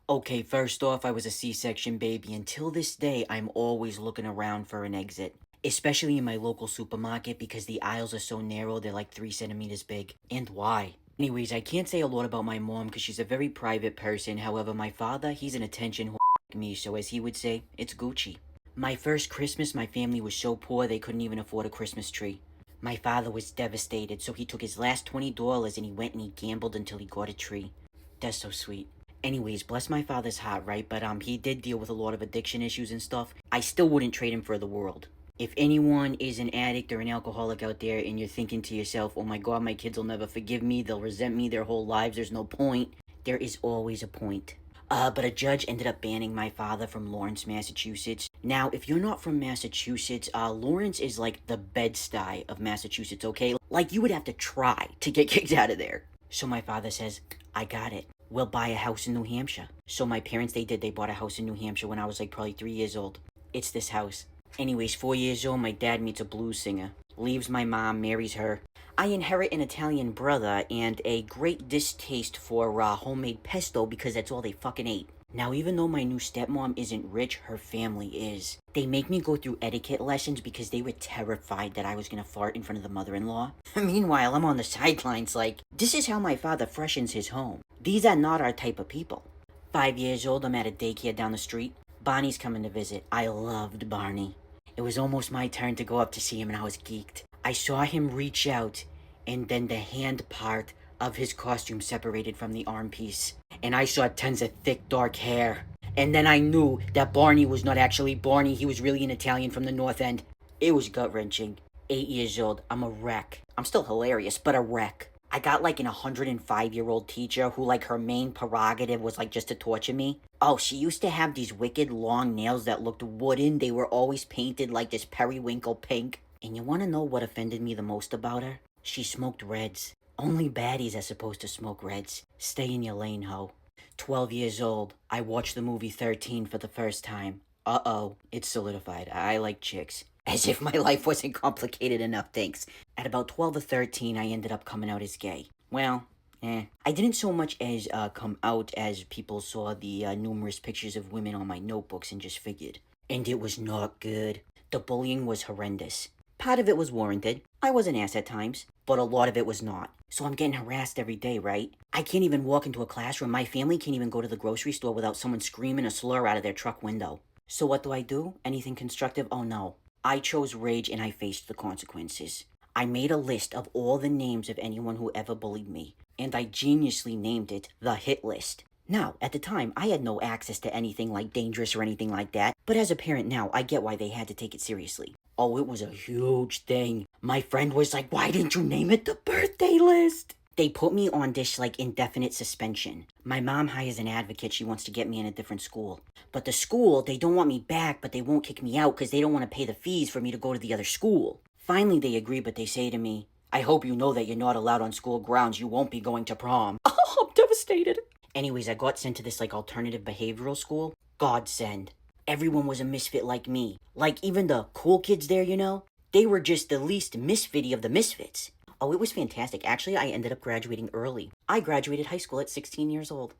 Okay, first off, I was a C-section baby. Until this day, I'm always looking around for an exit. Especially in my local supermarket because the aisles are so narrow, they're like 3 centimeters big. And why? Anyways, I can't say a lot about my mom because she's a very private person. However, my father, he's an attention whore like me, so as he would say, it's Gucci. My first Christmas, my family was so poor they couldn't even afford a Christmas tree. My father was devastated, so he took his last $20 and he went and he gambled until he got a tree. That's so sweet. Anyways, bless my father's heart, right? But he did deal with a lot of addiction issues and stuff. I still wouldn't trade him for the world. If anyone is an addict or an alcoholic out there and you're thinking to yourself, oh my god, my kids will never forgive me, they'll resent me their whole lives, there's no point, there is always a point. But a judge ended up banning my father from Lawrence, Massachusetts. Now, if you're not from Massachusetts, Lawrence is like the Bed-Stuy of Massachusetts, okay? Like, you would have to try to get kicked out of there. So my father says, I got it. We'll buy a house in New Hampshire. So my parents, they bought a house in New Hampshire when I was like probably 3 years old. It's this house. Anyways, 4 years old, my dad meets a blues singer. Leaves my mom, marries her. I inherit an Italian brother and a great distaste for homemade pesto because that's all they fucking ate. Now, even though my new stepmom isn't rich, her family is. They make me go through etiquette lessons because they were terrified that I was gonna fart in front of the mother-in-law. Meanwhile, I'm on the sidelines like, this is how my father freshens his home. These are not our type of people. 5 years old, I'm at a daycare down the street. Barney's coming to visit. I loved Barney. It was almost my turn to go up to see him and I was geeked. I saw him reach out and then the hand part of his costume separated from the arm piece. And I saw tons of thick dark hair. And then I knew that Barney was not actually Barney, he was really an Italian from the North End. It was gut-wrenching. 8 years old, I'm a wreck. I'm still hilarious, but a wreck. I got like an 105-year-old teacher who like her main prerogative was like just to torture me. Oh, she used to have these wicked long nails that looked wooden. They were always painted like this periwinkle pink. And you wanna know what offended me the most about her? She smoked reds. Only baddies are supposed to smoke reds. Stay in your lane, ho. 12 years old, I watched the movie 13 for the first time. Uh-oh, it's solidified. I like chicks. As if my life wasn't complicated enough, thanks. At about 12 or 13, I ended up coming out as gay. Well, I didn't so much as come out as people saw the numerous pictures of women on my notebooks and just figured. And it was not good. The bullying was horrendous. Part of it was warranted. I was an ass at times, but a lot of it was not. So I'm getting harassed every day, right? I can't even walk into a classroom. My family can't even go to the grocery store without someone screaming a slur out of their truck window. So what do? Anything constructive? Oh no. I chose rage and I faced the consequences. I made a list of all the names of anyone who ever bullied me, and I geniusly named it the hit list. Now, at the time, I had no access to anything like dangerous or anything like that, but as a parent now, I get why they had to take it seriously. Oh, it was a huge thing. My friend was like, why didn't you name it the birthday list? They put me on this, like, indefinite suspension. My mom hires an advocate. She wants to get me in a different school. But the school, they don't want me back, but they won't kick me out because they don't want to pay the fees for me to go to the other school. Finally, they agree, but they say to me, I hope you know that you're not allowed on school grounds. You won't be going to prom. Oh, I'm devastated. Anyways, I got sent to this, like, alternative behavioral school. Godsend. Everyone was a misfit like me. Like, even the cool kids there, you know? They were just the least misfitty of the misfits. Oh, it was fantastic. Actually, I ended up graduating early. I graduated high school at 16 years old.